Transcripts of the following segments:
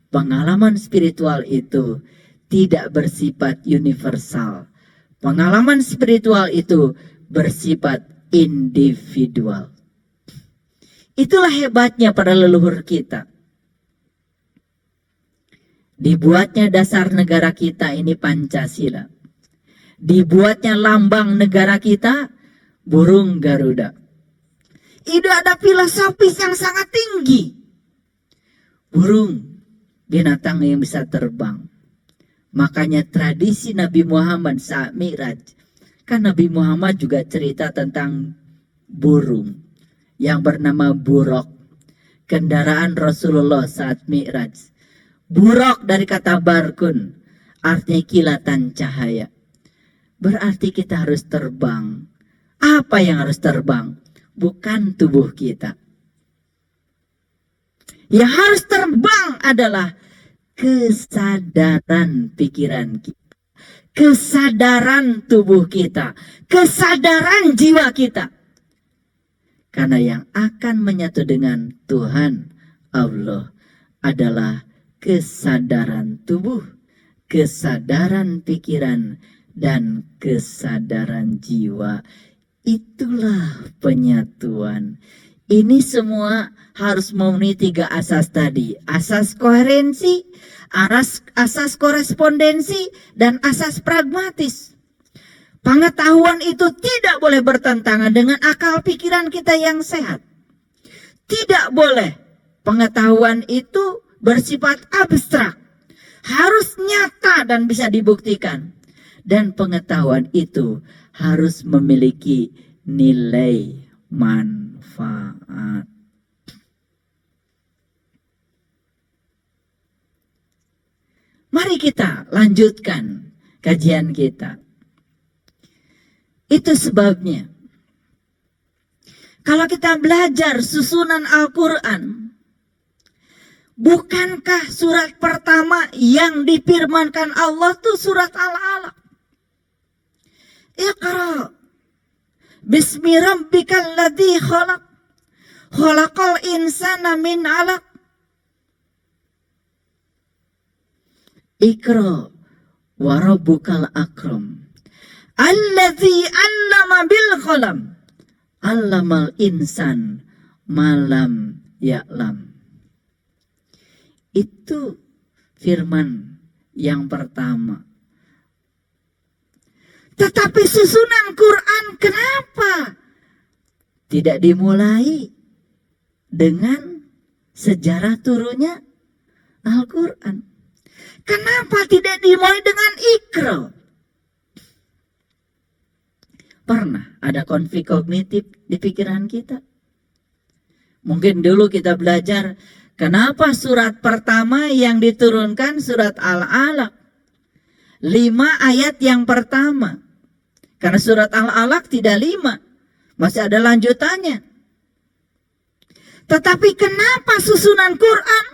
Pengalaman spiritual itu tidak bersifat universal. Pengalaman spiritual itu bersifat individual. Itulah hebatnya para leluhur kita. Dibuatnya dasar negara kita ini Pancasila. Dibuatnya lambang negara kita burung Garuda. Itu ada filosofis yang sangat tinggi. Burung, binatang yang bisa terbang. Makanya tradisi Nabi Muhammad saat Mi'raj. Kan Nabi Muhammad juga cerita tentang burung yang bernama buraq. Kendaraan Rasulullah saat Mi'raj. Buraq dari kata barkun, artinya kilatan cahaya. Berarti kita harus terbang. Apa yang harus terbang? Bukan tubuh kita. Yang harus terbang adalah kesadaran pikiran kita, kesadaran tubuh kita, kesadaran jiwa kita. Karena yang akan menyatu dengan Tuhan Allah adalah kesadaran tubuh, kesadaran pikiran, dan kesadaran jiwa. Itulah penyatuan. Ini semua harus memenuhi 3 asas tadi. Asas koherensi, asas korespondensi, dan asas pragmatis. Pengetahuan itu tidak boleh bertentangan dengan akal pikiran kita yang sehat. Tidak boleh pengetahuan itu bersifat abstrak. Harus nyata dan bisa dibuktikan. Dan pengetahuan itu harus memiliki nilai manfaat. Mari kita lanjutkan kajian kita. Itu sebabnya kalau kita belajar susunan Al-Quran, bukankah surat pertama yang difirmankan Allah itu surat Al-Alaq? Iqra bismi rabbikal ladzi khalaq khalaqal insana min 'alaq. Iqra wa rabbukal akram alladzi 'allama bil qalam 'allamal insan malam ya'lam. Itu firman yang pertama. Tetapi susunan Quran kenapa tidak dimulai dengan sejarah turunnya Al-Quran? Kenapa tidak dimulai dengan Iqra? Pernah ada konflik kognitif di pikiran kita? Mungkin dulu kita belajar kenapa surat pertama yang diturunkan surat Al-Alaq. 5 ayat yang pertama. Karena surat Al-Alaq tidak 5. Masih ada lanjutannya. Tetapi kenapa susunan Quran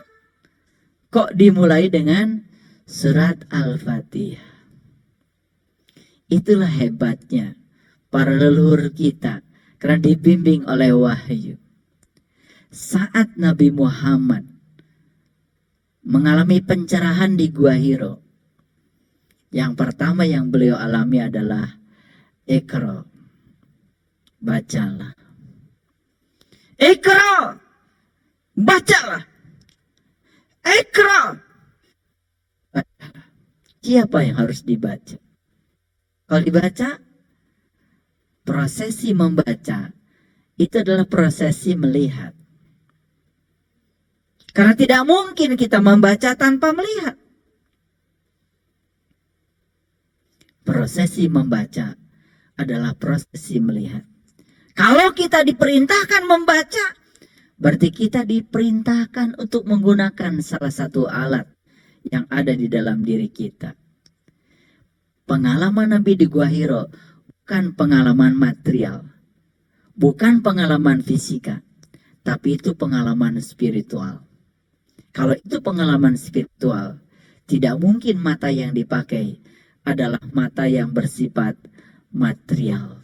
kok dimulai dengan surat Al-Fatihah? Itulah hebatnya para leluhur kita. Karena dibimbing oleh wahyu. Saat Nabi Muhammad mengalami pencerahan di Gua Hiro, yang pertama yang beliau alami adalah Iqra, bacalah. Iqra, bacalah. Iqra, bacalah. Siapa yang harus dibaca? Kalau dibaca, prosesi membaca itu adalah prosesi melihat. Karena tidak mungkin kita membaca tanpa melihat. Prosesi membaca adalah prosesi melihat. Kalau kita diperintahkan membaca, berarti kita diperintahkan untuk menggunakan salah satu alat yang ada di dalam diri kita. Pengalaman Nabi di Gua Hiro bukan pengalaman material, bukan pengalaman fisika, tapi itu pengalaman spiritual. Kalau itu pengalaman spiritual, tidak mungkin mata yang dipakai adalah mata yang bersifat material,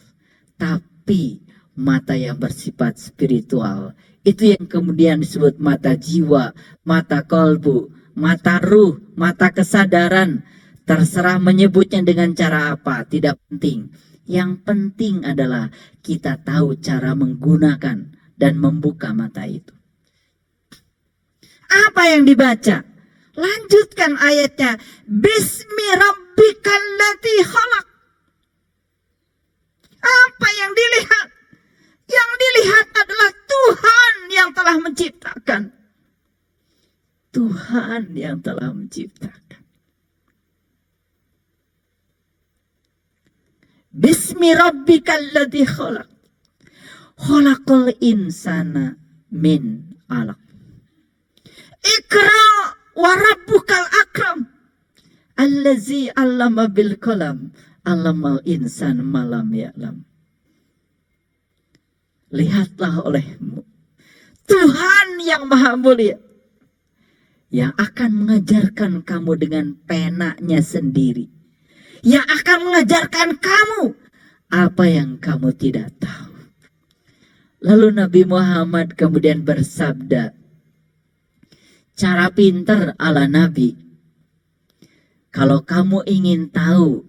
tapi mata yang bersifat spiritual. Itu yang kemudian disebut mata jiwa, mata kolbu, mata ruh, mata kesadaran. Terserah menyebutnya dengan cara apa, tidak penting. Yang penting adalah kita tahu cara menggunakan dan membuka mata itu. Apa yang dibaca? Lanjutkan ayatnya. Bismi rabbikal ladzi khalaq. Apa yang dilihat? Yang dilihat adalah Tuhan yang telah menciptakan. Tuhan yang telah menciptakan. Bismi rabbikal ladzi khalaq. Khalaqal insana min 'alaq. Iqra wa rabbukal akram. Allazi 'allama bil qalam. 'Allamal insan ma lam ya'lam. Lihatlah olehmu Tuhan yang maha mulia yang akan mengajarkan kamu dengan penanya sendiri, yang akan mengajarkan kamu apa yang kamu tidak tahu. Lalu Nabi Muhammad kemudian bersabda, cara pintar ala Nabi, kalau kamu ingin tahu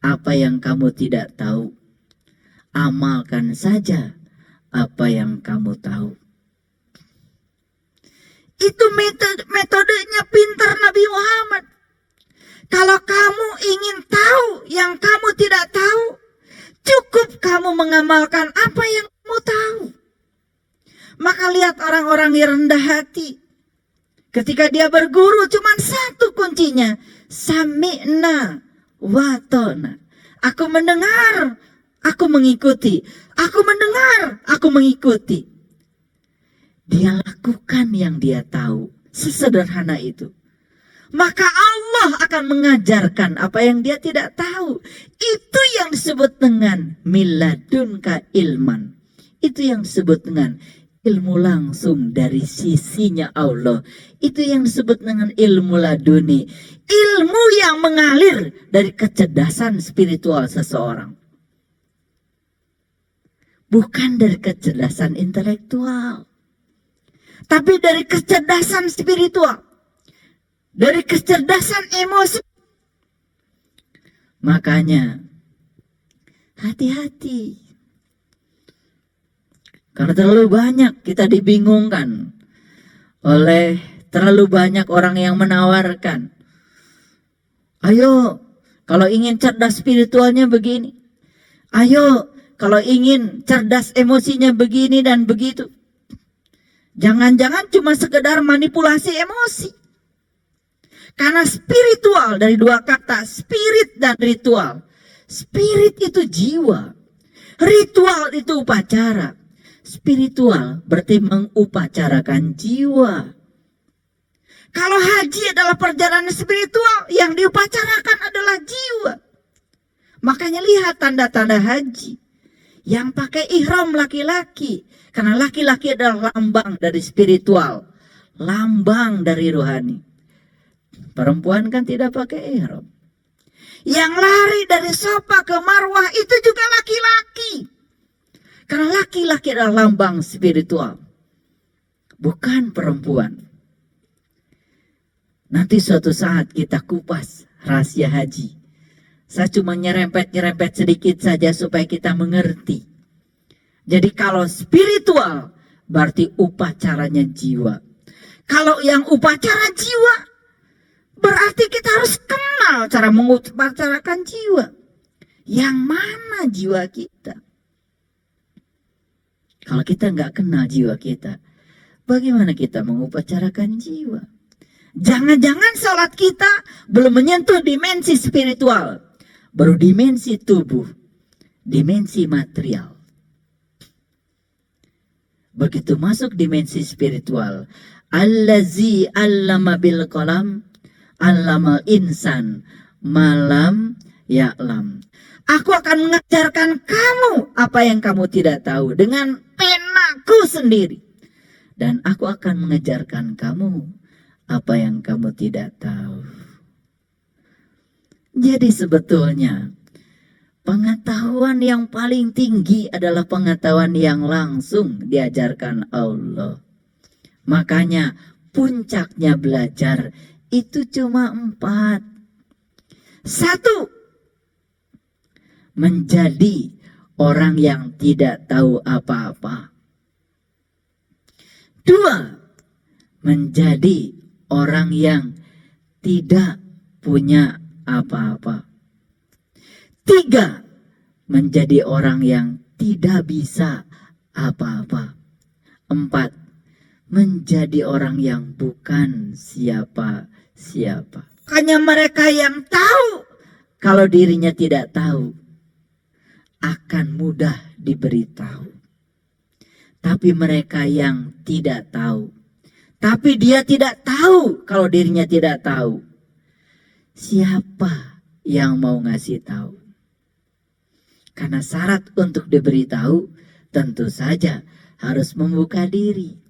apa yang kamu tidak tahu, amalkan saja apa yang kamu tahu. Itu metodenya pintar Nabi Muhammad. Kalau kamu ingin tahu yang kamu tidak tahu, cukup kamu mengamalkan apa yang kamu tahu. Maka lihat orang-orang yang rendah hati. Ketika dia berguru cuma satu kuncinya. Sami'na wa ta'na. Aku mendengar, aku mengikuti. Aku mendengar, aku mengikuti. Dia lakukan yang dia tahu. Sesederhana itu. Maka Allah akan mengajarkan apa yang dia tidak tahu. Itu yang disebut dengan miladunka ilman. Itu yang disebut dengan ilmu langsung dari sisinya Allah. Itu yang disebut dengan ilmu laduni. Ilmu yang mengalir dari kecerdasan spiritual seseorang. Bukan dari kecerdasan intelektual. Tapi dari kecerdasan spiritual. Dari kecerdasan emosi. Makanya hati-hati. Karena terlalu banyak kita dibingungkan oleh terlalu banyak orang yang menawarkan. Ayo, kalau ingin cerdas spiritualnya begini. Ayo, kalau ingin cerdas emosinya begini dan begitu. Jangan-jangan cuma sekedar manipulasi emosi. Karena spiritual dari dua kata, spirit dan ritual. Spirit itu jiwa. Ritual itu upacara. Spiritual berarti mengupacarakan jiwa. Kalau haji adalah perjalanan spiritual, yang diupacarakan adalah jiwa. Makanya lihat tanda-tanda haji. Yang pakai ihram laki-laki. Karena laki-laki adalah lambang dari spiritual. Lambang dari rohani. Perempuan kan tidak pakai ihram. Yang lari dari Safa ke Marwah itu juga laki-laki. Karena laki-laki adalah lambang spiritual. Bukan perempuan. Nanti suatu saat kita kupas rahasia haji. Saya cuma nyerempet-nyerempet sedikit saja supaya kita mengerti. Jadi kalau spiritual berarti upacaranya jiwa. Kalau yang upacara jiwa berarti kita harus kenal cara mengupacarakan jiwa. Yang mana jiwa kita? Kalau kita nggak kenal jiwa kita, bagaimana kita mengupacarakan jiwa? Jangan-jangan sholat kita belum menyentuh dimensi spiritual. Baru dimensi tubuh, dimensi material. Begitu masuk dimensi spiritual, allazi allama bil qalam, allamal insan malam ya'lam. Aku akan mengajarkan kamu apa yang kamu tidak tahu dengan penaku sendiri. Dan aku akan mengajarkan kamu apa yang kamu tidak tahu. Jadi sebetulnya pengetahuan yang paling tinggi adalah pengetahuan yang langsung diajarkan Allah. Makanya puncaknya belajar itu cuma 4. 1, menjadi orang yang tidak tahu apa-apa. 2, menjadi orang yang tidak punya apa-apa. 3, menjadi orang yang tidak bisa apa-apa. 4, menjadi orang yang bukan siapa-siapa. Hanya mereka yang tahu kalau dirinya tidak tahu akan mudah diberitahu. Tapi mereka yang tidak tahu, tapi dia tidak tahu kalau dirinya tidak tahu, siapa yang mau ngasih tahu? Karena syarat untuk diberitahu tentu saja harus membuka diri.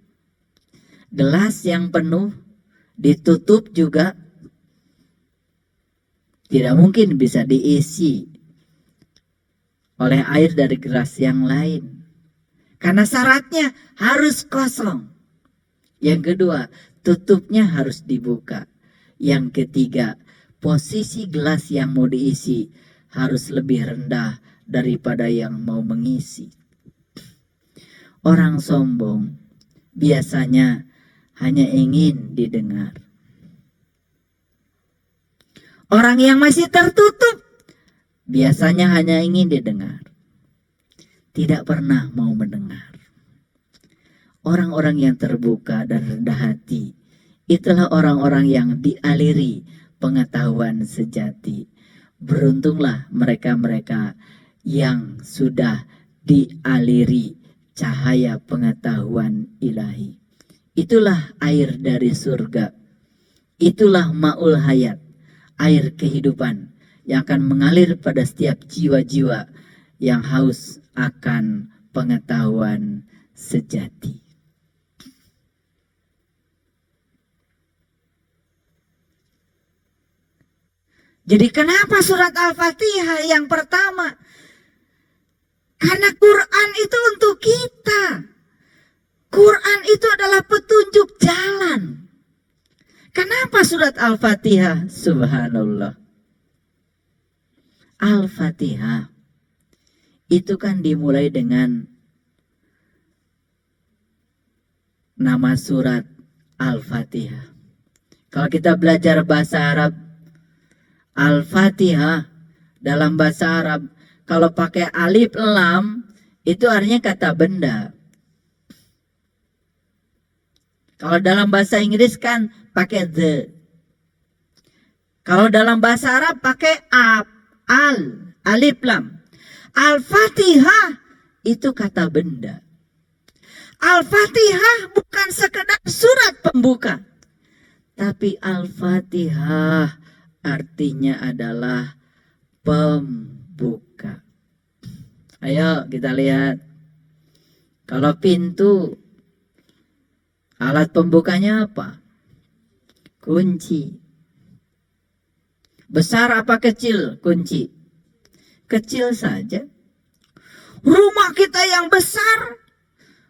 Gelas yang penuh ditutup juga tidak mungkin bisa diisi oleh air dari gelas yang lain. Karena syaratnya harus kosong. Yang kedua, tutupnya harus dibuka. Yang ketiga, posisi gelas yang mau diisi harus lebih rendah daripada yang mau mengisi. Orang sombong biasanya hanya ingin didengar. Orang yang masih tertutup biasanya hanya ingin didengar, tidak pernah mau mendengar. Orang-orang yang terbuka dan rendah hati, itulah orang-orang yang dialiri pengetahuan sejati. Beruntunglah mereka-mereka yang sudah dialiri cahaya pengetahuan ilahi. Itulah air dari surga. Itulah ma'ul hayat, air kehidupan yang akan mengalir pada setiap jiwa-jiwa yang haus akan pengetahuan sejati. Jadi kenapa surat Al-Fatihah yang pertama? Karena Quran itu untuk kita. Quran itu adalah petunjuk jalan. Kenapa surat Al-Fatihah? Subhanallah. Al-Fatihah itu kan dimulai dengan nama surat Al-Fatihah. Kalau kita belajar bahasa Arab, Al-Fatihah dalam bahasa Arab, kalau pakai alif lam, itu artinya kata benda. Kalau dalam bahasa Inggris kan pakai the. Kalau dalam bahasa Arab pakai alif lam. Al-Fatihah itu kata benda. Al-Fatihah bukan sekedar surat pembuka, tapi Al-Fatihah artinya adalah pembuka. Ayo kita lihat. Kalau pintu, alat pembukanya apa? Kunci. Besar apa kecil kunci? Kecil saja. Rumah kita yang besar,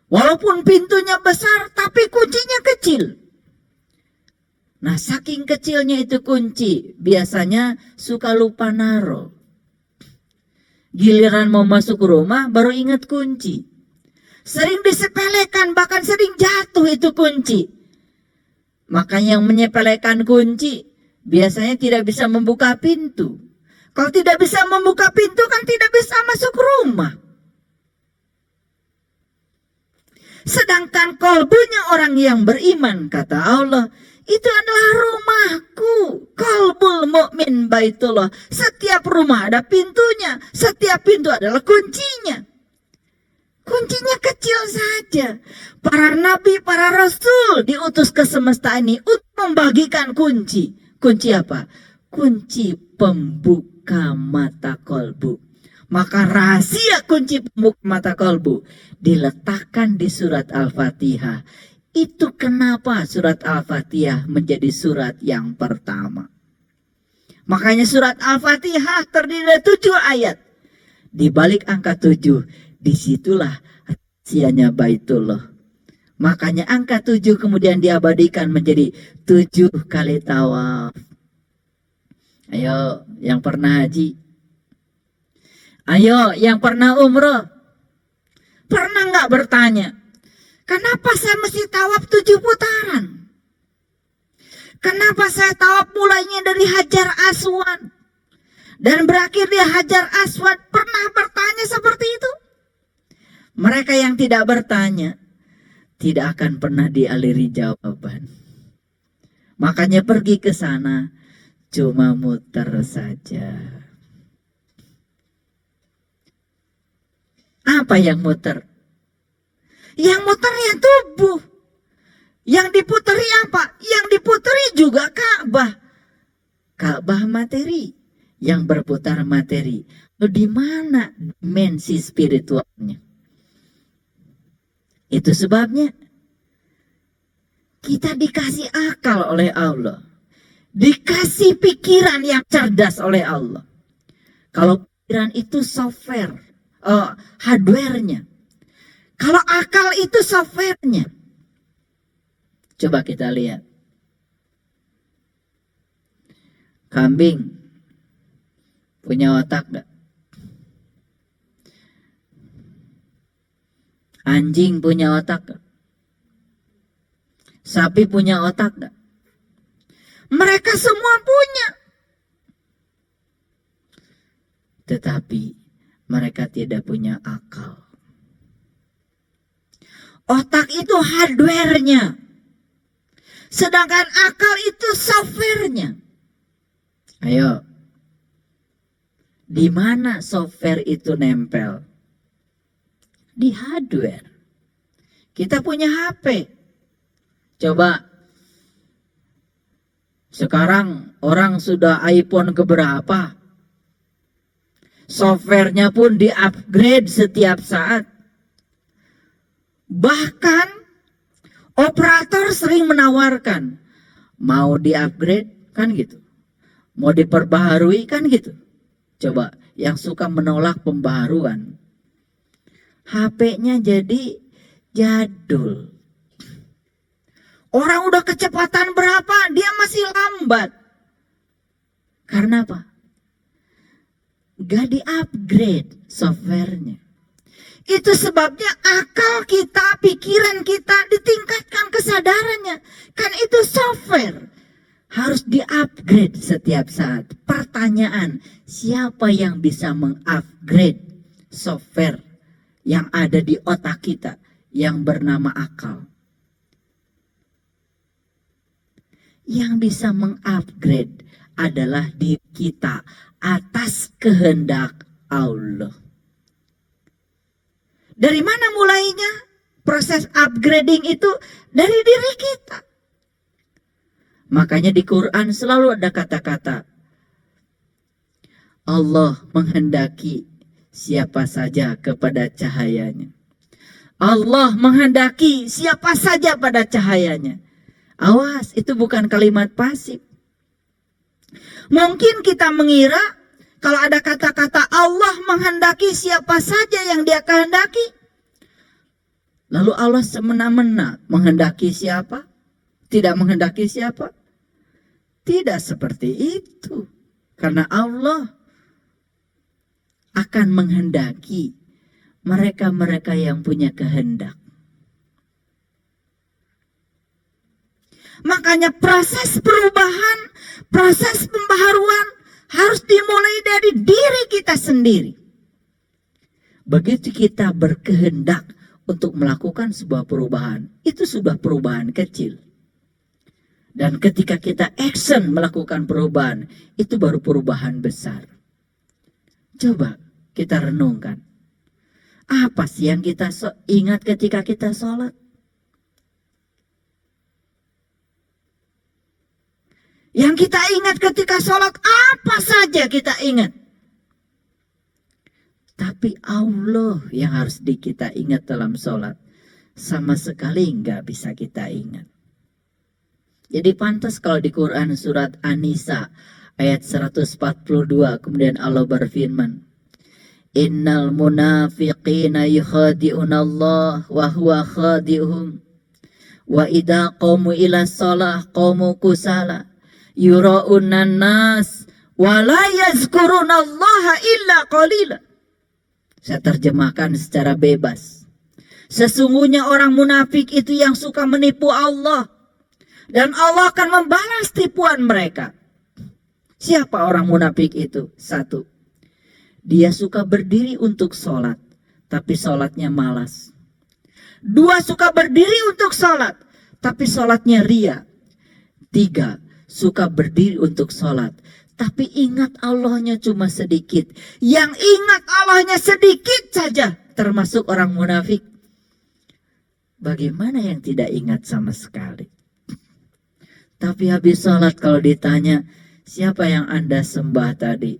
walaupun pintunya besar, tapi kuncinya kecil. Nah, saking kecilnya itu kunci, biasanya suka lupa naruh. Giliran mau masuk rumah, baru ingat kunci. Sering disepelekan, bahkan sering jatuh itu kunci. Makanya yang menyepelekan kunci biasanya tidak bisa membuka pintu. Kalau tidak bisa membuka pintu kan tidak bisa masuk rumah. Sedangkan kolbunya orang yang beriman, kata Allah, itu adalah rumahku. Qalbul mu'min baitullah. Setiap rumah ada pintunya, setiap pintu adalah kuncinya. Kuncinya kecil saja. Para nabi, para rasul diutus ke semesta ini untuk membagikan kunci. Kunci apa? Kunci pembuka mata kolbu. Maka rahasia kunci pembuka mata kolbu diletakkan di surat Al-Fatihah. Itu kenapa surat Al-Fatihah menjadi surat yang pertama. Makanya surat Al-Fatihah terdiri dari 7 ayat. Di balik angka 7, disitulah rahasianya Baitullah. Makanya angka 7 kemudian diabadikan menjadi 7 kali tawaf. Ayo yang pernah haji, ayo yang pernah umroh, pernah nggak bertanya, kenapa saya mesti tawaf 7 putaran? Kenapa saya tawaf mulainya dari Hajar Aswad dan berakhir di Hajar Aswad? Pernah bertanya seperti itu? Mereka yang tidak bertanya tidak akan pernah dialiri jawaban. Makanya pergi ke sana cuma muter saja. Apa yang muter? Yang muter ya tubuh. Yang diputeri apa? Yang diputeri juga Ka'bah. Ka'bah materi, yang berputar materi. Di mana dimensi spiritualnya? Itu sebabnya kita dikasih akal oleh Allah, dikasih pikiran yang cerdas oleh Allah. Kalau pikiran itu software, hardware-nya. Kalau akal itu software-nya. Coba kita lihat. Kambing punya otak gak? Anjing punya otak gak? Sapi punya otak gak? Mereka semua punya. Tetapi mereka tidak punya akal. Otak itu hardware-nya. Sedangkan akal itu software-nya. Ayo. Di mana software itu nempel? Di hardware. Kita punya HP. Coba. Sekarang orang sudah iPhone keberapa? Softwarenya pun di-upgrade setiap saat. Bahkan operator sering menawarkan, mau di-upgrade kan gitu, mau diperbaharui kan gitu. Coba yang suka menolak pembaharuan, HP-nya jadi jadul. Orang udah kecepatan berapa, dia masih lambat. Karena apa? Gak di-upgrade softwarenya. Itu sebabnya akal kita, pikiran kita ditingkatkan kesadarannya. Kan itu software. Harus di-upgrade setiap saat. Pertanyaan, siapa yang bisa meng-upgrade software yang ada di otak kita yang bernama akal? Yang bisa meng-upgrade adalah diri kita atas kehendak Allah. Dari mana mulainya? Proses upgrading itu dari diri kita. Makanya di Quran selalu ada kata-kata Allah menghendaki siapa saja kepada cahayanya. Allah menghendaki siapa saja pada cahayanya. Awas, itu bukan kalimat pasif. Mungkin kita mengira kalau ada kata-kata Allah menghendaki siapa saja yang dia kehendaki, lalu Allah semena-mena menghendaki siapa? Tidak menghendaki siapa? Tidak seperti itu. Karena Allah akan menghendaki mereka-mereka yang punya kehendak. Makanya proses perubahan, proses pembaharuan harus dimulai dari diri kita sendiri. Begitu kita berkehendak untuk melakukan sebuah perubahan, itu sudah perubahan kecil. Dan ketika kita action melakukan perubahan, itu baru perubahan besar. Coba kita renungkan. Apa sih yang kita ingat ketika kita sholat? Yang kita ingat ketika sholat, apa saja kita ingat. Tapi Allah yang harus kita ingat dalam sholat, sama sekali nggak bisa kita ingat. Jadi pantas kalau di Quran surat An-Nisa ayat 142 kemudian Allah berfirman, Innal munafiqina yukhadi'unallah wa huwa khadi'uhum Wa idza qamu ila shalah qamu kusala yura'unan nas wa la yazkurunallaha illa qalila. Saya terjemahkan secara bebas. Sesungguhnya orang munafik itu yang suka menipu Allah, dan Allah akan membalas tipuan mereka. Siapa orang munafik itu? Satu, dia suka berdiri untuk sholat, tapi sholatnya malas. Dua, suka berdiri untuk sholat, tapi sholatnya ria. Tiga, suka berdiri untuk sholat, tapi ingat Allahnya cuma sedikit. Yang ingat Allahnya sedikit saja termasuk orang munafik. Bagaimana yang tidak ingat sama sekali? Tapi habis sholat kalau ditanya, siapa yang Anda sembah tadi?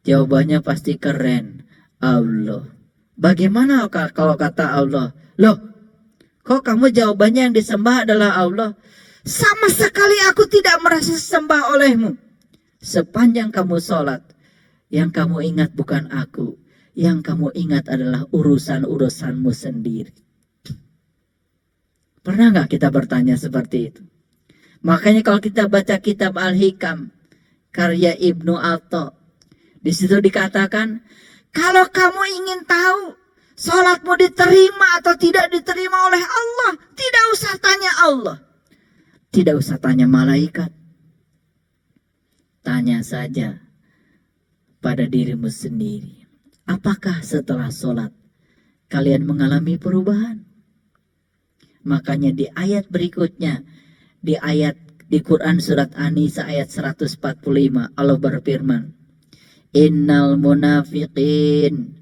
Jawabannya pasti keren, Allah. Bagaimana kalau kata Allah? Loh, kok kamu jawabannya yang disembah adalah Allah? Sama sekali aku tidak merasa sembah olehmu. Sepanjang kamu sholat, yang kamu ingat bukan aku. Yang kamu ingat adalah urusan-urusanmu sendiri. Pernah nggak kita bertanya seperti itu? Makanya kalau kita baca kitab Al-Hikam, karya Ibnu Atha, di situ dikatakan, kalau kamu ingin tahu sholatmu diterima atau tidak diterima oleh Allah, tidak usah tanya Allah. Tidak usah tanya malaikat. Tanya saja pada dirimu sendiri. Apakah setelah sholat kalian mengalami perubahan? Makanya di ayat berikutnya, di Quran surat An-Nisa ayat 145, Allah berfirman, Innal munafiqin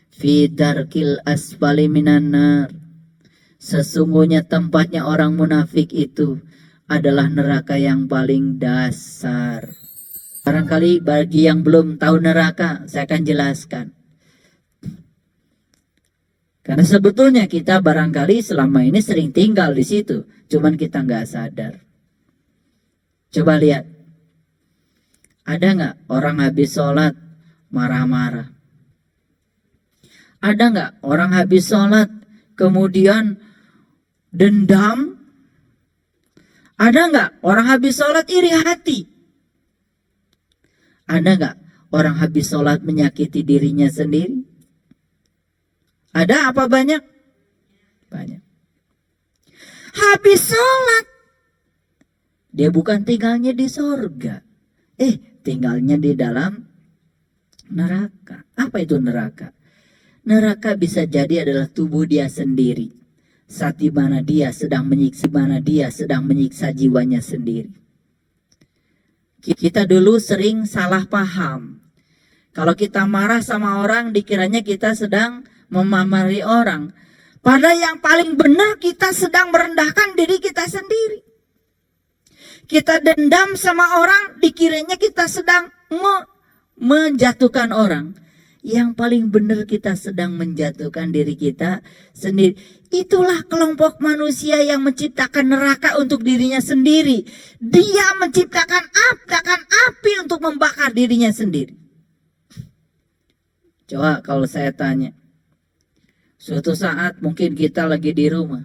fi darkil asfali minan nar. Sesungguhnya tempatnya orang munafik itu adalah neraka yang paling dasar. Barangkali bagi yang belum tahu neraka, saya akan jelaskan. Karena sebetulnya kita barangkali selama ini sering tinggal di situ, cuman kita nggak sadar. Coba lihat, ada nggak orang habis sholat marah-marah? Ada nggak orang habis sholat kemudian dendam? Ada nggak orang habis sholat iri hati? Ada nggak orang habis sholat menyakiti dirinya sendiri? Ada apa banyak? Banyak. Habis sholat, dia bukan tinggalnya di sorga. Tinggalnya di dalam neraka. Apa itu neraka? Neraka bisa jadi adalah tubuh dia sendiri. Saat di mana dia sedang menyiksa jiwanya sendiri. Kita dulu sering salah paham. Kalau kita marah sama orang, dikiranya kita sedang memamari orang. Padahal yang paling benar kita sedang merendahkan diri kita sendiri. Kita dendam sama orang, dikiranya kita sedang menjatuhkan orang. Yang paling benar kita sedang menjatuhkan diri kita sendiri. Itulah kelompok manusia yang menciptakan neraka untuk dirinya sendiri. Dia menciptakan api untuk membakar dirinya sendiri. Coba kalau saya tanya, suatu saat mungkin kita lagi di rumah,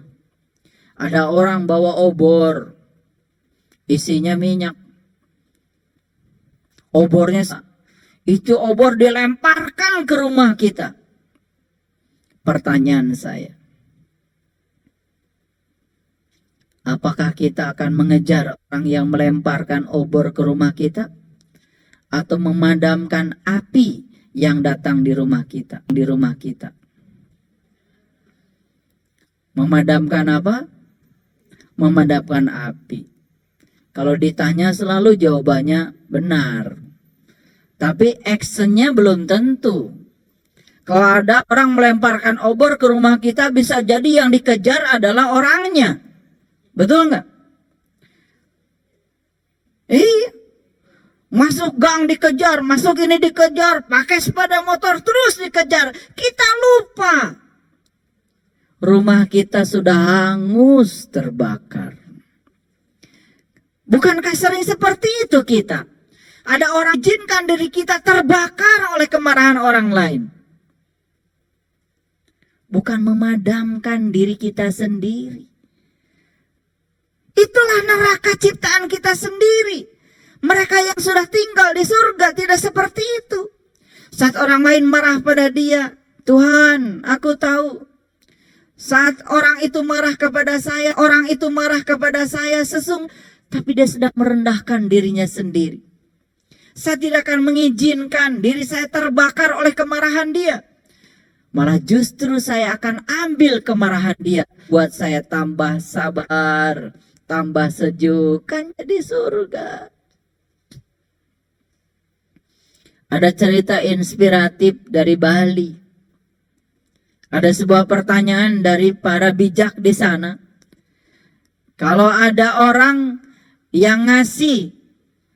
ada orang bawa obor, isinya minyak. Obornya, itu obor dilemparkan ke rumah kita. Pertanyaan saya, apakah kita akan mengejar orang yang melemparkan obor ke rumah kita? Atau memadamkan api yang datang di rumah kita? Memadamkan apa? Memadamkan api. Kalau ditanya selalu jawabannya benar. Tapi actionnya belum tentu. Kalau ada orang melemparkan obor ke rumah kita, bisa jadi yang dikejar adalah orangnya. Betul nggak? Iya. Masuk gang dikejar, masuk ini dikejar, pakai sepeda motor terus dikejar. Kita lupa. Rumah kita sudah hangus terbakar. Bukankah sering seperti itu kita? Ada orang izinkan diri kita terbakar oleh kemarahan orang lain. Bukan memadamkan diri kita sendiri. Itulah neraka ciptaan kita sendiri. Mereka yang sudah tinggal di surga tidak seperti itu. Saat orang lain marah pada dia, Tuhan, aku tahu. Saat orang itu marah kepada saya, tapi dia sedang merendahkan dirinya sendiri. Saya tidak akan mengizinkan diri saya terbakar oleh kemarahan dia. Malah justru saya akan ambil kemarahan dia, buat saya tambah sabar, tambah sejuk, kan jadi surga. Ada cerita inspiratif dari Bali. Ada sebuah pertanyaan dari para bijak di sana. Kalau ada orang yang ngasih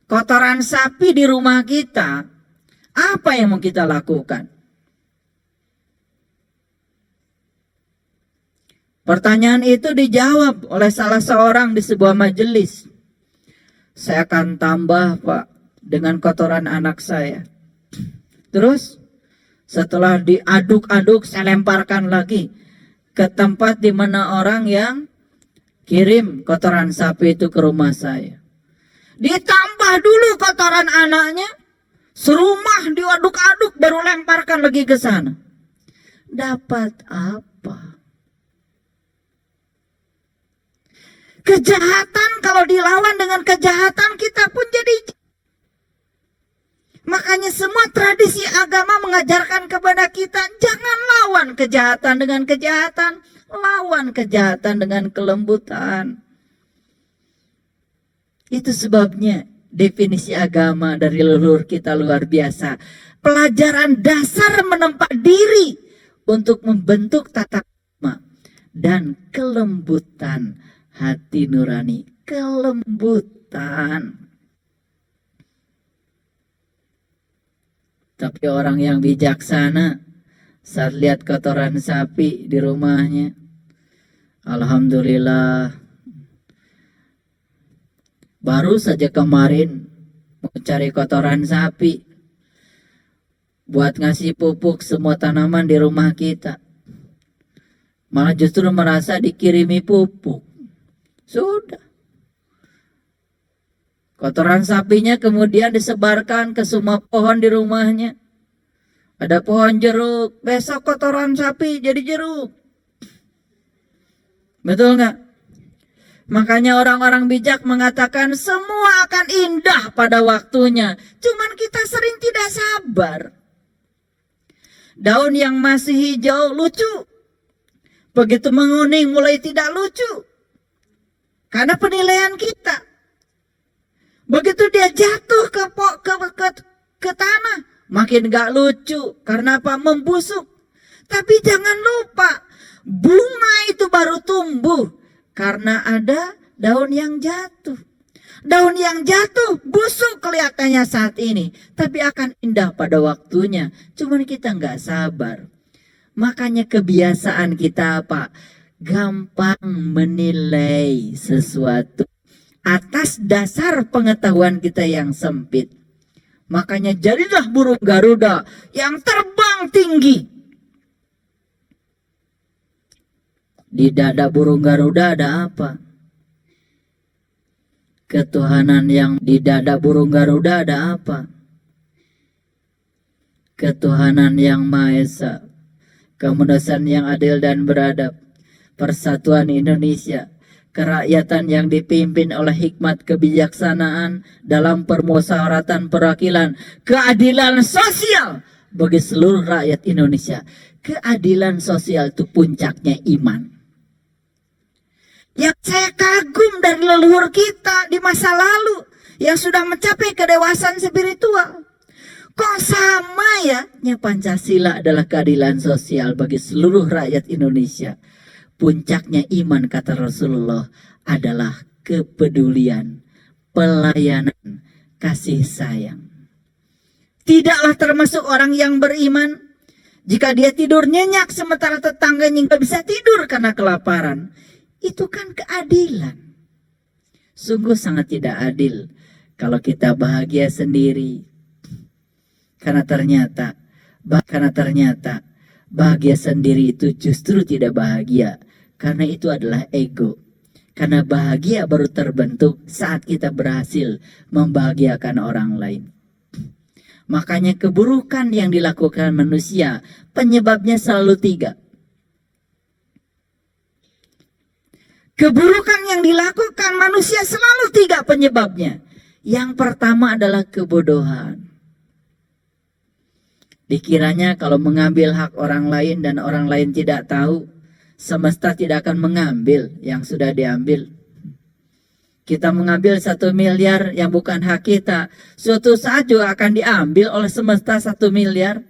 kotoran sapi di rumah kita, apa yang mau kita lakukan? Pertanyaan itu dijawab oleh salah seorang di sebuah majelis. Saya akan tambah, Pak, dengan kotoran anak saya. Terus setelah diaduk-aduk, saya lemparkan lagi ke tempat di mana orang yang kirim kotoran sapi itu ke rumah saya. Ditambah dulu kotoran anaknya, serumah diaduk-aduk, baru lemparkan lagi ke sana. Dapat apa? Kejahatan kalau dilawan dengan kejahatan, kita pun jadi. Makanya semua tradisi agama mengajarkan kepada kita, jangan lawan kejahatan dengan kejahatan, lawan kejahatan dengan kelembutan. Itu sebabnya definisi agama dari leluhur kita luar biasa. Pelajaran dasar menempa diri untuk membentuk tata krama dan kelembutan hati nurani. Kelembutan. Tapi orang yang bijaksana saat lihat kotoran sapi di rumahnya, alhamdulillah, baru saja kemarin mau cari kotoran sapi buat ngasih pupuk semua tanaman di rumah kita, malah justru merasa dikirimi pupuk. Sudah, kotoran sapinya kemudian disebarkan ke semua pohon di rumahnya. Ada pohon jeruk, besok kotoran sapi jadi jeruk. Betul nggak? Makanya orang-orang bijak mengatakan semua akan indah pada waktunya. Cuman kita sering tidak sabar. Daun yang masih hijau lucu, begitu menguning mulai tidak lucu. Karena penilaian kita. Begitu dia jatuh ke tanah, makin gak lucu. Karena apa? Membusuk. Tapi jangan lupa, bunga itu baru tumbuh karena ada daun yang jatuh. Daun yang jatuh busuk kelihatannya saat ini, tapi akan indah pada waktunya. Cuman kita gak sabar. Makanya kebiasaan kita apa? Gampang menilai sesuatu atas dasar pengetahuan kita yang sempit. Makanya jadilah burung Garuda yang terbang tinggi. Di dada burung Garuda ada apa? Ketuhanan yang di dada burung Garuda ada apa? Ketuhanan yang Maha Esa, kemudasan yang adil dan beradab, persatuan Indonesia, kerakyatan yang dipimpin oleh hikmat kebijaksanaan dalam permusyawaratan perwakilan, keadilan sosial bagi seluruh rakyat Indonesia. Keadilan sosial itu puncaknya iman. Yang saya kagum dari leluhur kita di masa lalu yang sudah mencapai kedewasaan spiritual. Kok sama ya? Pancasila adalah keadilan sosial bagi seluruh rakyat Indonesia. Puncaknya iman, kata Rasulullah, adalah kepedulian, pelayanan, kasih sayang. Tidaklah termasuk orang yang beriman jika dia tidur nyenyak sementara tetangganya nggak bisa tidur karena kelaparan. Itu kan keadilan. Sungguh sangat tidak adil kalau kita bahagia sendiri. Karena ternyata bahagia sendiri itu justru tidak bahagia. Karena itu adalah ego. Karena bahagia baru terbentuk saat kita berhasil membahagiakan orang lain. Makanya keburukan yang dilakukan manusia penyebabnya selalu 3. Keburukan yang dilakukan manusia selalu 3 penyebabnya. Yang pertama adalah kebodohan. Dikiranya kalau mengambil hak orang lain dan orang lain tidak tahu, semesta tidak akan mengambil yang sudah diambil. Kita mengambil 1 miliar yang bukan hak kita, suatu saat juga akan diambil oleh semesta 1 miliar.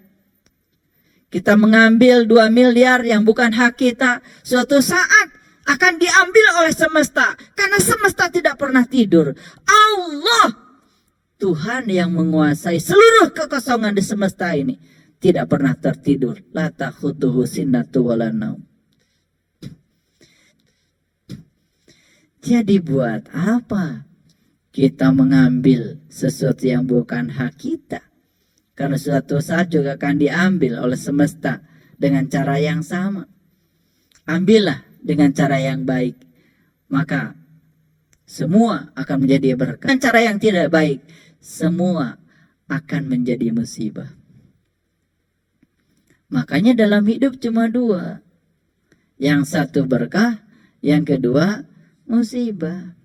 Kita mengambil 2 miliar yang bukan hak kita, suatu saat akan diambil oleh semesta. Karena semesta tidak pernah tidur. Allah, Tuhan yang menguasai seluruh kekosongan di semesta ini, tidak pernah tertidur. La ta'khudhuhu sinatun wa la naum. Jadi buat apa kita mengambil sesuatu yang bukan hak kita? Karena suatu saat juga akan diambil oleh semesta dengan cara yang sama. Ambillah dengan cara yang baik, maka semua akan menjadi berkah. Dengan cara yang tidak baik, semua akan menjadi musibah. Makanya dalam hidup cuma 2. Yang satu berkah, yang kedua musibah.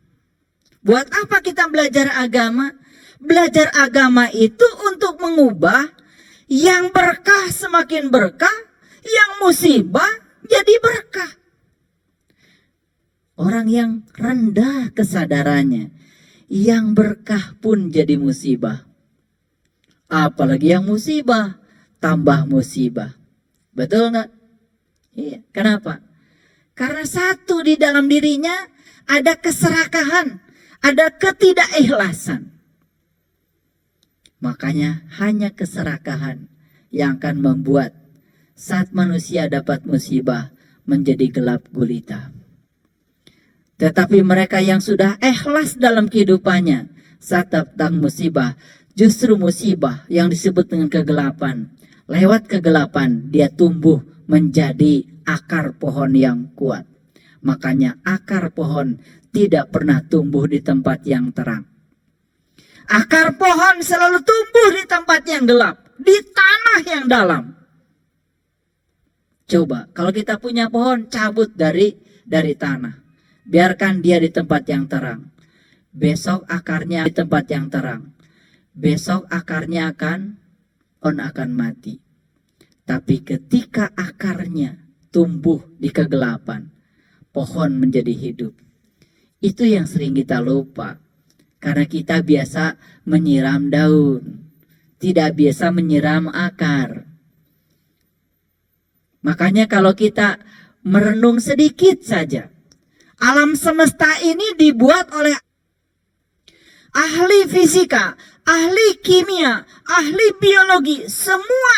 Buat apa kita belajar agama? Belajar agama itu untuk mengubah yang berkah semakin berkah, yang musibah jadi berkah. Orang yang rendah kesadarannya, yang berkah pun jadi musibah. Apalagi yang musibah, tambah musibah. Betul nggak? Iya. Kenapa? Karena satu di dalam dirinya ada keserakahan, ada ketidakikhlasan. Makanya hanya keserakahan yang akan membuat saat manusia dapat musibah menjadi gelap gulita. Tetapi mereka yang sudah ikhlas dalam kehidupannya saat datang musibah, justru musibah yang disebut dengan kegelapan. Lewat kegelapan dia tumbuh menjadi akar pohon yang kuat. Makanya akar pohon tidak pernah tumbuh di tempat yang terang. Akar pohon selalu tumbuh di tempat yang gelap, di tanah yang dalam. Coba kalau kita punya pohon, cabut dari tanah. Biarkan dia di tempat yang terang. Besok akarnya di tempat yang terang. Besok akarnya akan mati. Tapi ketika akarnya tumbuh di kegelapan, pohon menjadi hidup. Itu yang sering kita lupa. Karena kita biasa menyiram daun, tidak biasa menyiram akar. Makanya kalau kita merenung sedikit saja, alam semesta ini dibuat oleh ahli fisika, ahli kimia, ahli biologi, semua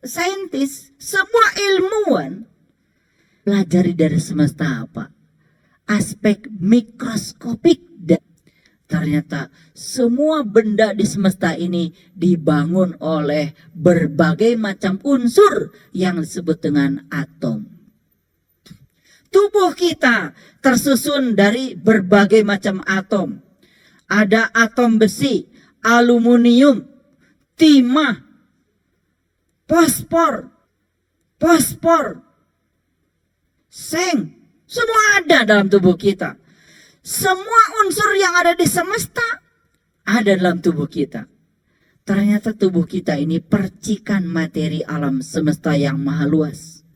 saintis, semua ilmuwan pelajari dari semesta apa? Aspek mikroskopik. Dan ternyata semua benda di semesta ini dibangun oleh berbagai macam unsur yang disebut dengan atom. Tubuh kita tersusun dari berbagai macam atom. Ada atom besi, aluminium, timah, fosfor, seng. Semua ada dalam tubuh kita. Semua unsur yang ada di semesta ada dalam tubuh kita. Ternyata tubuh kita ini percikan materi alam semesta yang maha luas.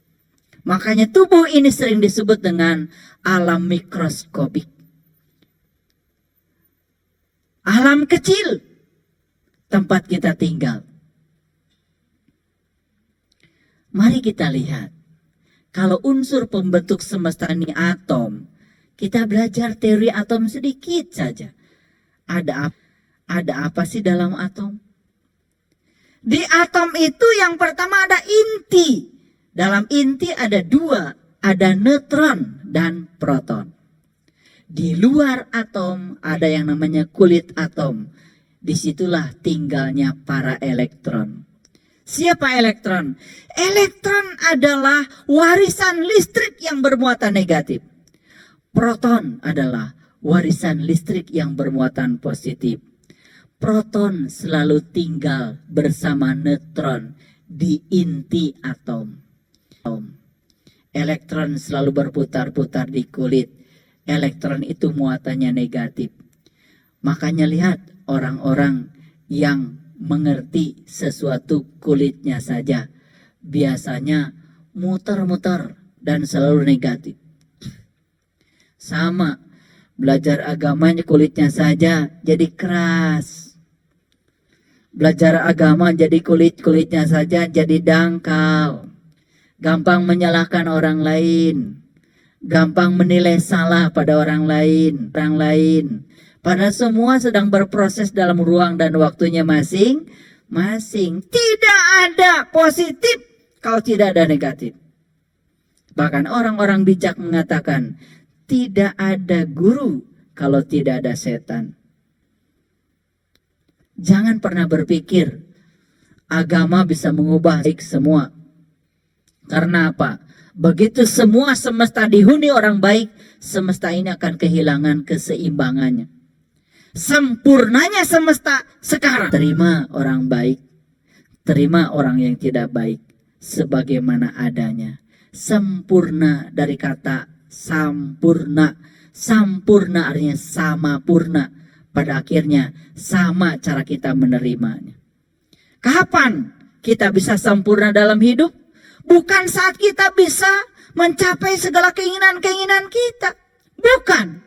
Makanya tubuh ini sering disebut dengan alam mikroskopik. Alam kecil, tempat kita tinggal. Mari kita lihat. Kalau unsur pembentuk semesta ini atom, kita belajar teori atom sedikit saja. Ada apa sih dalam atom? Di atom itu yang pertama ada inti. Dalam inti ada 2, ada neutron dan proton. Di luar atom ada yang namanya kulit atom. Disitulah tinggalnya para elektron. Siapa elektron? Elektron adalah warisan listrik yang bermuatan negatif. Proton adalah warisan listrik yang bermuatan positif. Proton selalu tinggal bersama neutron di inti atom. Elektron selalu berputar-putar di kulit. Elektron itu muatannya negatif. Makanya lihat orang-orang yang mengerti sesuatu kulitnya saja biasanya muter-muter dan selalu negatif. Sama, belajar agamanya kulitnya saja jadi keras. Belajar agama jadi kulitnya saja jadi dangkal. Gampang menyalahkan orang lain. Gampang menilai salah pada orang lain. Padahal semua sedang berproses dalam ruang dan waktunya masing-masing. Tidak ada positif kalau tidak ada negatif. Bahkan orang-orang bijak mengatakan, tidak ada guru kalau tidak ada setan. Jangan pernah berpikir agama bisa mengubah baik semua. Karena apa? Begitu semua semesta dihuni orang baik, semesta ini akan kehilangan keseimbangannya. Sempurnanya semesta sekarang. Terima orang baik, terima orang yang tidak baik sebagaimana adanya. Sempurna dari kata sampurna. Sampurna artinya sama purna. Pada akhirnya sama cara kita menerimanya. Kapan kita bisa sempurna dalam hidup? Bukan saat kita bisa mencapai segala keinginan-keinginan kita. Bukan.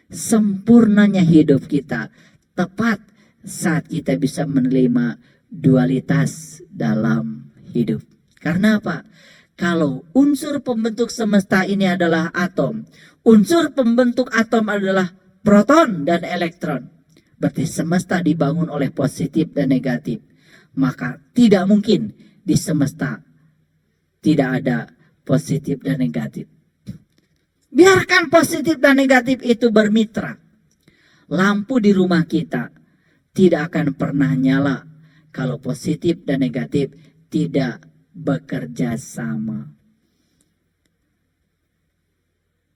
Sempurnanya hidup kita tepat saat kita bisa menerima dualitas dalam hidup. Karena apa? Kalau unsur pembentuk semesta ini adalah atom, unsur pembentuk atom adalah proton dan elektron, berarti semesta dibangun oleh positif dan negatif. Maka tidak mungkin di semesta tidak ada positif dan negatif. Biarkan positif dan negatif itu bermitra. Lampu di rumah kita tidak akan pernah nyala kalau positif dan negatif tidak bekerja sama.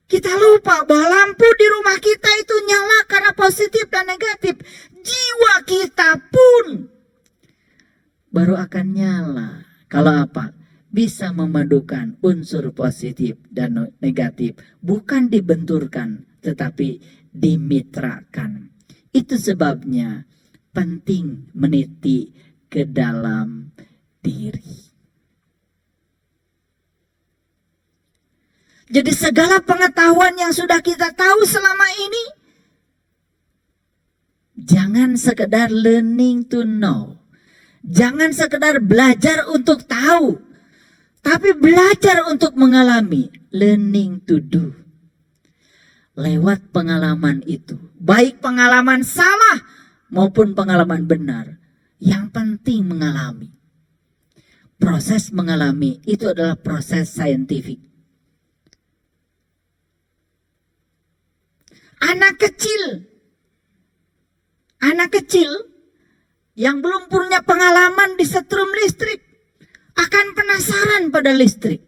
Kita lupa bahwa lampu di rumah kita itu nyala karena positif dan negatif. Jiwa kita pun baru akan nyala kalau apa? Bisa memadukan unsur positif dan negatif. Bukan dibenturkan, tetapi dimitrakan. Itu sebabnya penting meniti ke dalam diri. Jadi segala pengetahuan yang sudah kita tahu selama ini, jangan sekedar learning to know. Jangan sekedar belajar untuk tahu, tapi belajar untuk mengalami, learning to do. Lewat pengalaman itu, baik pengalaman salah maupun pengalaman benar, yang penting mengalami. Proses mengalami itu adalah proses saintifik. Anak kecil yang belum punya pengalaman di setrum listrik akan penasaran pada listrik.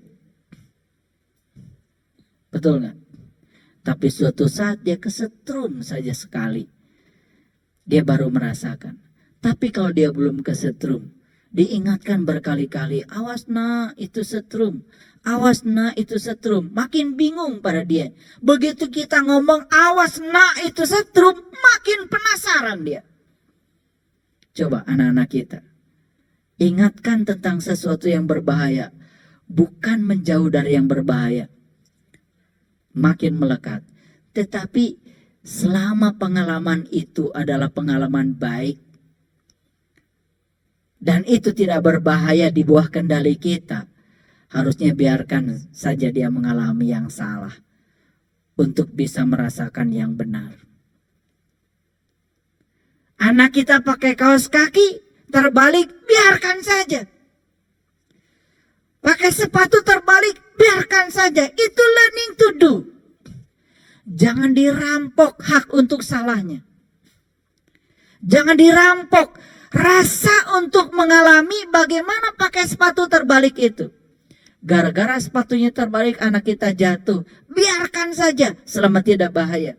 Betul nggak? Tapi suatu saat dia kesetrum saja sekali, dia baru merasakan. Tapi kalau dia belum kesetrum, diingatkan berkali-kali, awas nak itu setrum, awas nak itu setrum. Makin bingung pada dia. Begitu kita ngomong awas nak itu setrum, makin penasaran dia. Coba anak-anak kita, ingatkan tentang sesuatu yang berbahaya, bukan menjauh dari yang berbahaya, makin melekat. Tetapi selama pengalaman itu adalah pengalaman baik, dan itu tidak berbahaya di bawah kendali kita, harusnya biarkan saja dia mengalami yang salah untuk bisa merasakan yang benar. Anak kita pakai kaos kaki terbalik, biarkan saja. Pakai sepatu terbalik, biarkan saja. Itu learning to do. Jangan dirampok hak untuk salahnya. Jangan dirampok rasa untuk mengalami bagaimana pakai sepatu terbalik itu. Gara-gara sepatunya terbalik anak kita jatuh. Biarkan saja selama tidak bahaya.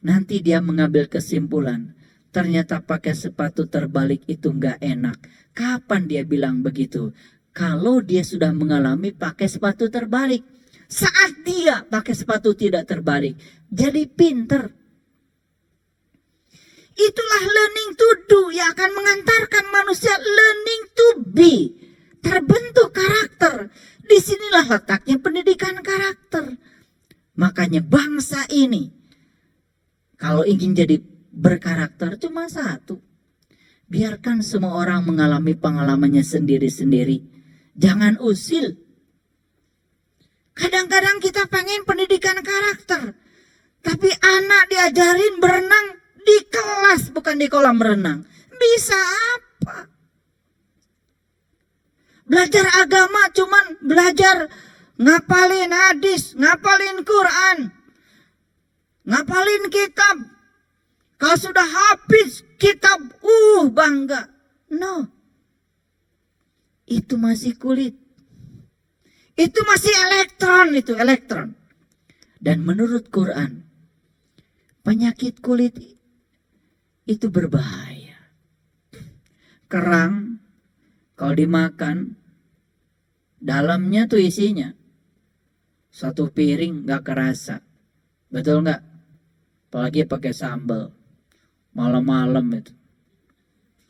Nanti dia mengambil kesimpulan. Ternyata pakai sepatu terbalik itu nggak enak. Kapan dia bilang begitu? Kalau dia sudah mengalami pakai sepatu terbalik. Saat dia pakai sepatu tidak terbalik. Jadi pinter. Itulah learning to do yang akan mengantarkan manusia learning to be. Terbentuk karakter. Disinilah letaknya pendidikan karakter. Makanya bangsa ini, kalau ingin jadi berkarakter cuma satu. Biarkan semua orang mengalami pengalamannya sendiri-sendiri. Jangan usil. Kadang-kadang kita pengen pendidikan karakter. Tapi anak diajarin berenang di kelas, bukan di kolam renang. Bisa apa? Belajar agama cuman belajar ngapalin hadis, ngapalin Quran, ngapalin kitab. Kalau sudah habis kitab, bangga. No. Itu masih kulit. Itu masih elektron, itu elektron. Dan menurut Quran, penyakit kulit itu berbahaya. Kerang kalau dimakan, dalamnya tuh isinya satu piring gak kerasa. Betul gak? Apalagi pakai sambal. Malam-malam itu.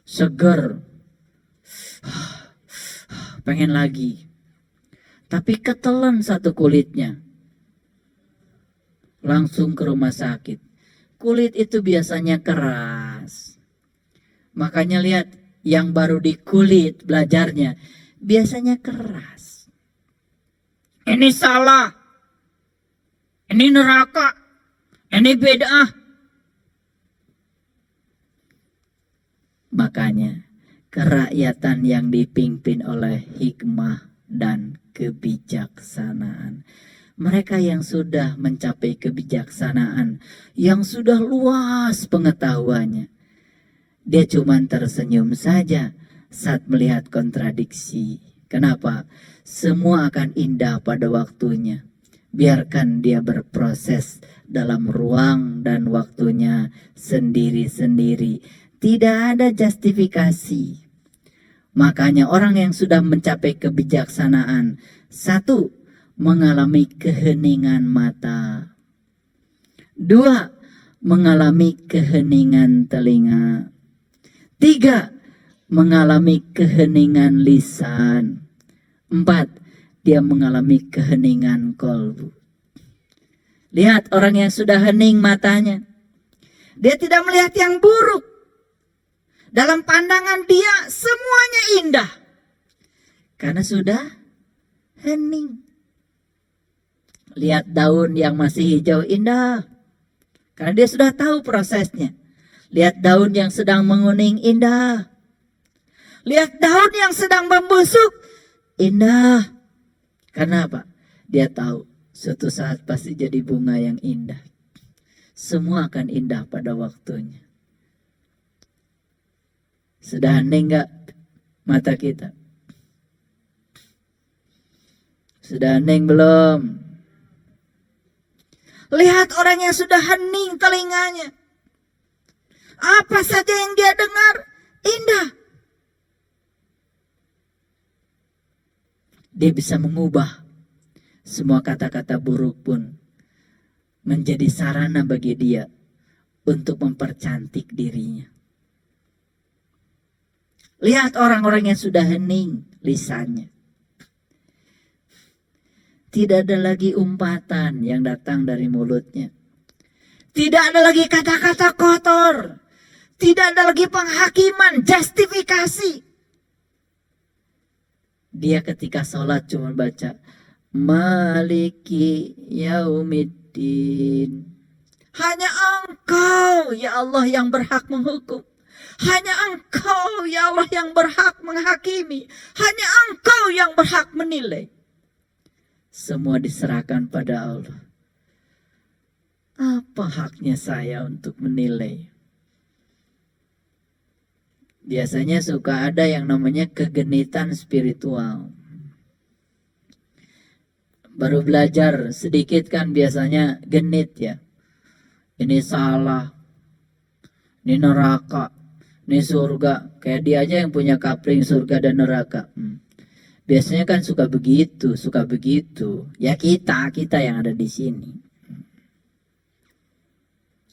Seger. Pengen lagi. Tapi ketelan satu kulitnya. Langsung ke rumah sakit. Kulit itu biasanya keras. Makanya lihat, yang baru di kulit belajarnya biasanya keras. Ini salah. Ini neraka. Ini bid'ah. Makanya kerakyatan yang dipimpin oleh hikmah dan kebijaksanaan. Mereka yang sudah mencapai kebijaksanaan, yang sudah luas pengetahuannya, dia cuma tersenyum saja saat melihat kontradiksi. Kenapa? Semua akan indah pada waktunya. Biarkan dia berproses dalam ruang dan waktunya sendiri-sendiri. Tidak ada justifikasi. Makanya orang yang sudah mencapai kebijaksanaan, satu, mengalami keheningan mata. Dua, mengalami keheningan telinga. Tiga, mengalami keheningan lisan. Empat, dia mengalami keheningan kolbu. Lihat orang yang sudah hening matanya. Dia tidak melihat yang buruk. Dalam pandangan dia semuanya indah. Karena sudah hening. Lihat daun yang masih hijau indah. Karena dia sudah tahu prosesnya. Lihat daun yang sedang menguning indah. Lihat daun yang sedang membusuk indah. Karena apa? Dia tahu suatu saat pasti jadi bunga yang indah. Semua akan indah pada waktunya. Sudah hening gak mata kita? Sudah hening belum? Lihat orang yang sudah hening telinganya. Apa saja yang dia dengar indah. Dia bisa mengubah semua kata-kata buruk pun menjadi sarana bagi dia untuk mempercantik dirinya. Lihat orang-orang yang sudah hening lisannya. Tidak ada lagi umpatan yang datang dari mulutnya. Tidak ada lagi kata-kata kotor. Tidak ada lagi penghakiman, justifikasi. Dia ketika sholat cuma baca Maliki Yaumiddin. Hanya Engkau ya Allah yang berhak menghukum. Hanya Engkau ya Allah yang berhak menghakimi. Hanya Engkau yang berhak menilai. Semua diserahkan pada Allah. Apa haknya saya untuk menilai? Biasanya suka ada yang namanya kegenitan spiritual. baru belajar sedikit kan biasanya genit ya. Ini salah, ini neraka, ini surga. Kayak dia aja yang punya kapling surga dan neraka. Biasanya kan suka begitu, suka begitu. Ya kita yang ada di sini.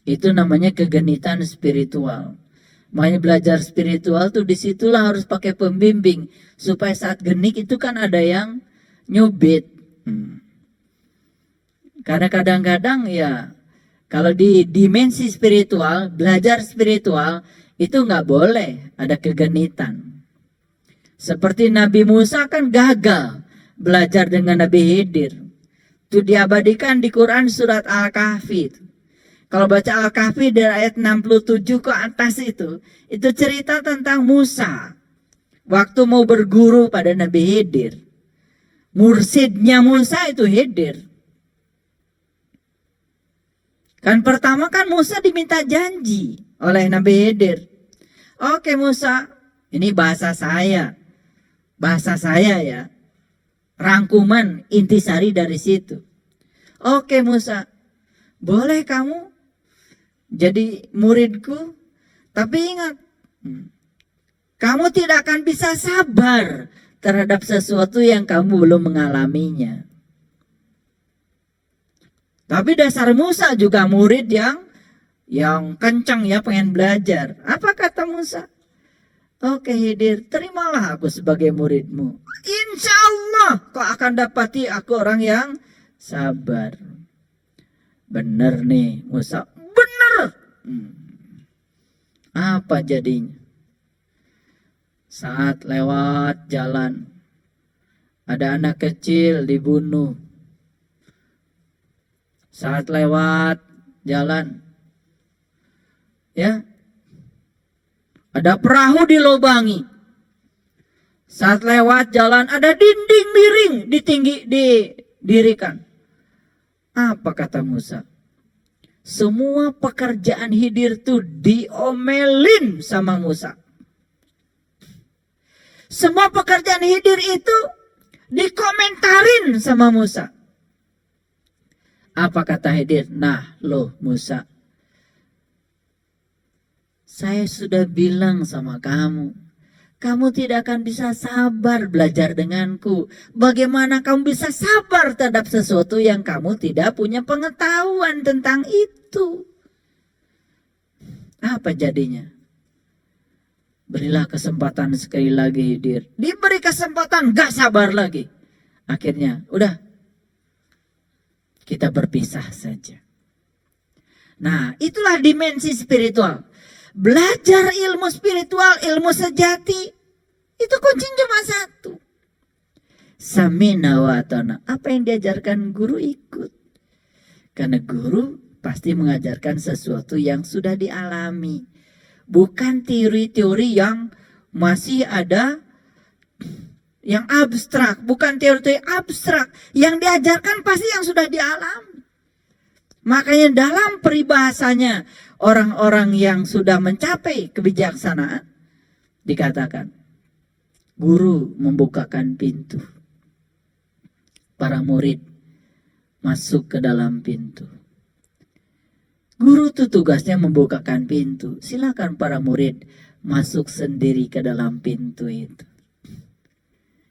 Itu namanya kegenitan spiritual. Makanya belajar spiritual tuh disitulah harus pakai pembimbing. Supaya saat genik itu kan ada yang nyubit. Karena kadang-kadang ya, kalau di dimensi spiritual, belajar spiritual, itu nggak boleh ada kegenitan. Seperti Nabi Musa kan gagal belajar dengan Nabi Khidir. Itu diabadikan di Quran surat Al-Kahfi. Kalau baca Al-Kahfi dari ayat 67 ke atas itu cerita tentang Musa. Waktu mau berguru pada Nabi Khidir. Mursidnya Musa itu Khidir. Kan pertama kan Musa diminta janji oleh Nabi Khidir. Oke Musa, ini bahasa saya ya. Rangkuman intisari dari situ. Oke Musa, boleh kamu jadi muridku, tapi ingat, kamu tidak akan bisa sabar terhadap sesuatu yang kamu belum mengalaminya. Tapi dasar Musa juga murid yang kencang ya, pengen belajar. Apa kata Musa? Oke Khidir, terimalah aku sebagai muridmu. Insya Allah kau akan dapati aku orang yang sabar. Bener nih Musa, bener. Apa jadinya? Saat lewat jalan, ada anak kecil dibunuh. Saat lewat jalan, ya, ada perahu dilobangi. Saat lewat jalan ada dinding miring didirikan. Apa kata Musa? Semua pekerjaan Khidir tuh diomelin sama Musa. Semua pekerjaan Khidir itu dikomentarin sama Musa. Apa kata Khidir? Nah loh Musa, saya sudah bilang sama kamu, kamu tidak akan bisa sabar belajar denganku. Bagaimana kamu bisa sabar terhadap sesuatu yang kamu tidak punya pengetahuan tentang itu? Apa jadinya? Berilah kesempatan sekali lagi Khidir. Diberi kesempatan, gak sabar lagi. Akhirnya udah, kita berpisah saja. Nah, itulah dimensi spiritual. Belajar ilmu spiritual, ilmu sejati, itu kuncinya cuma satu. Samina wa atana. Apa yang diajarkan guru ikut. Karena guru pasti mengajarkan sesuatu yang sudah dialami. Bukan teori-teori yang masih ada, yang abstrak, bukan teori-teori abstrak. Yang diajarkan pasti yang sudah dialami. Makanya dalam peribahasanya orang-orang yang sudah mencapai kebijaksanaan dikatakan guru membukakan pintu, para murid masuk ke dalam pintu. Guru itu tugasnya membukakan pintu, silakan para murid masuk sendiri ke dalam pintu itu.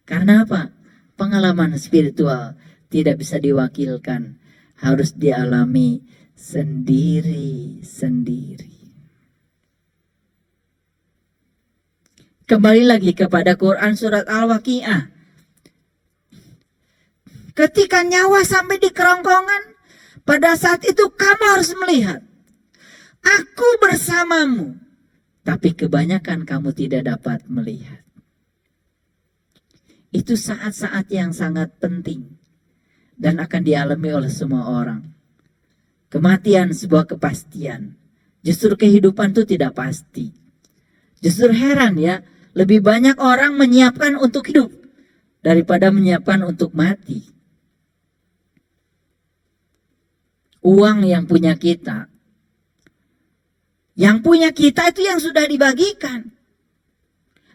Karena apa? Pengalaman spiritual tidak bisa diwakilkan, harus dialami sendiri-sendiri. Kembali lagi kepada Quran surat Al-Waqiah. Ketika nyawa sampai di kerongkongan, pada saat itu kamu harus melihat, aku bersamamu, tapi kebanyakan kamu tidak dapat melihat. Itu saat-saat yang sangat penting dan akan dialami oleh semua orang. Kematian sebuah kepastian. Justru kehidupan itu tidak pasti. Justru heran ya, lebih banyak orang menyiapkan untuk hidup daripada menyiapkan untuk mati. Uang yang punya kita, itu yang sudah dibagikan.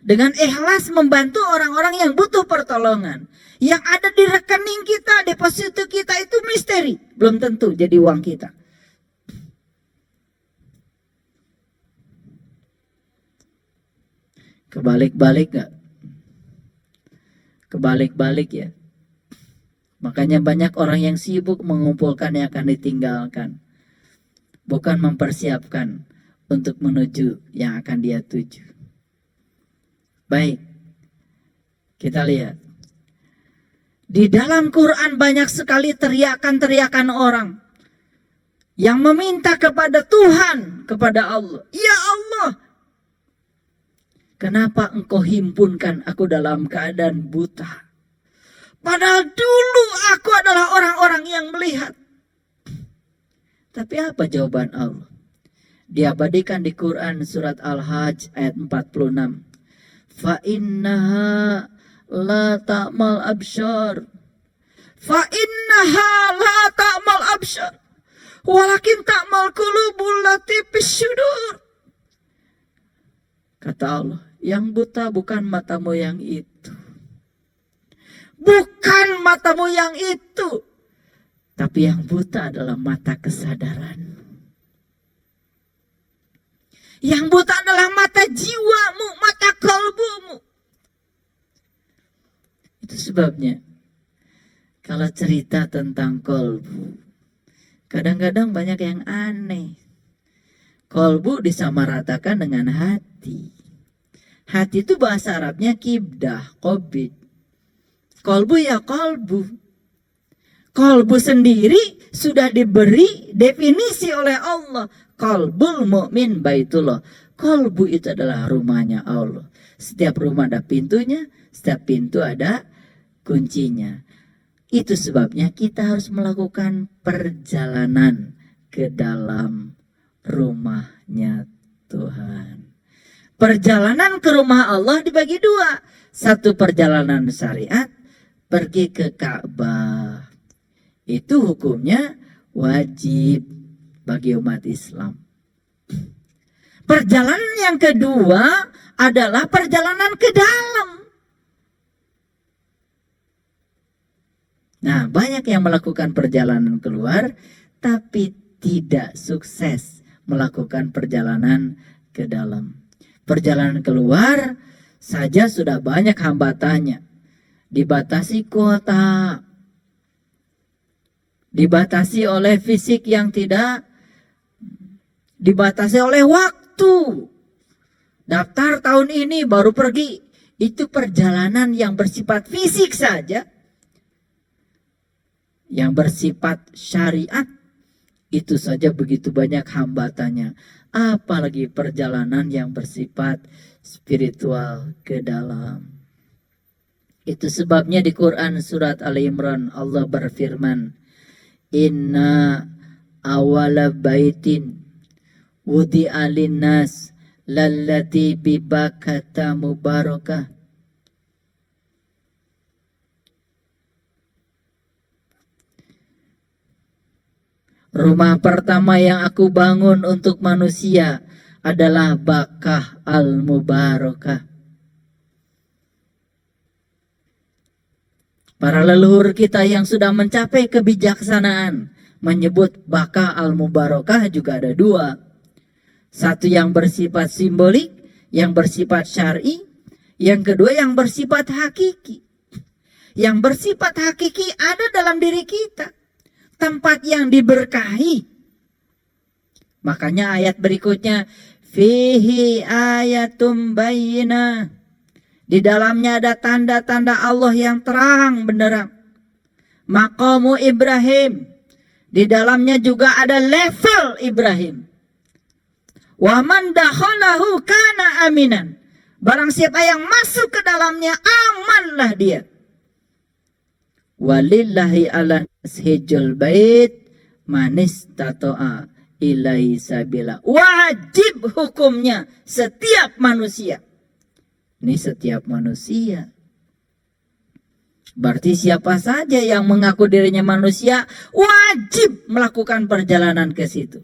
dengan ikhlas membantu orang-orang yang butuh pertolongan. Yang ada di rekening kita, deposito kita itu misteri, belum tentu jadi uang kita. Kebalik-balik gak? Kebalik-balik ya. Makanya banyak orang yang sibuk mengumpulkan yang akan ditinggalkan, bukan mempersiapkan untuk menuju yang akan dia tuju. Baik, kita lihat. Di dalam Quran banyak sekali teriakan-teriakan orang yang meminta kepada Tuhan, kepada Allah. Ya Allah, kenapa engkau himpunkan aku dalam keadaan buta? Padahal dulu aku adalah orang-orang yang melihat. Tapi apa jawaban Allah? Diabadikan di Quran surat Al-Hajj ayat 46. Fa innaha la ta'mal absyar. Fa innaha la ta'mal absyar. Walakin ta'mal qulubul lati fisyudur. Kata Allah, yang buta bukan matamu yang itu. Bukan matamu yang itu. Tapi yang buta adalah mata kesadaran. Yang buta adalah mata jiwamu, mata kalbumu. Itu sebabnya kalau cerita tentang kolbu, kadang-kadang banyak yang aneh. Kolbu disamaratakan dengan hati. Hati itu bahasa Arabnya kibdah, qobid. Kolbu ya kolbu. Kolbu sendiri sudah diberi definisi oleh Allah. Kolbul mu'min baitullah. Kolbu itu adalah rumahnya Allah. Setiap rumah ada pintunya, setiap pintu ada kuncinya. Itu sebabnya kita harus melakukan perjalanan ke dalam rumahnya Tuhan. Perjalanan ke rumah Allah dibagi dua. Satu perjalanan syariat, pergi ke Ka'bah. Itu hukumnya wajib bagi umat Islam. Perjalanan yang kedua adalah perjalanan ke dalam. Nah, banyak yang melakukan perjalanan keluar, tapi tidak sukses melakukan perjalanan ke dalam. Perjalanan keluar saja sudah banyak hambatannya. Dibatasi kuota, dibatasi oleh fisik yang tidak, dibatasi oleh waktu. Daftar tahun ini baru pergi. Itu perjalanan yang bersifat fisik saja. Yang bersifat syariat, itu saja begitu banyak hambatannya. Apalagi perjalanan yang bersifat spiritual ke dalam. Itu sebabnya di Quran surat Ali Imran Allah berfirman, Inna awala baitin wudi'a linnas lallati bibakata mubarakah. Rumah pertama yang aku bangun untuk manusia adalah Bakkah al-Mubarakah. Para leluhur kita yang sudah mencapai kebijaksanaan menyebut Bakkah al-Mubarakah juga ada dua. Satu yang bersifat simbolik, yang bersifat syar'i. Yang kedua yang bersifat hakiki. Yang bersifat hakiki ada dalam diri kita. Tempat yang diberkahi. Makanya ayat berikutnya, fihi ayatum bayyinah. Di dalamnya ada tanda-tanda Allah yang terang benderang. Maqamu Ibrahim. Di dalamnya juga ada level Ibrahim. Wa man dakhalahu kana aminan. Barang siapa yang masuk ke dalamnya, amanlah dia. Walillahi ala hijjul bait manis tato'a ilai sabila. Wajib hukumnya setiap manusia. Ini setiap manusia. Berarti siapa saja yang mengaku dirinya manusia wajib melakukan perjalanan ke situ.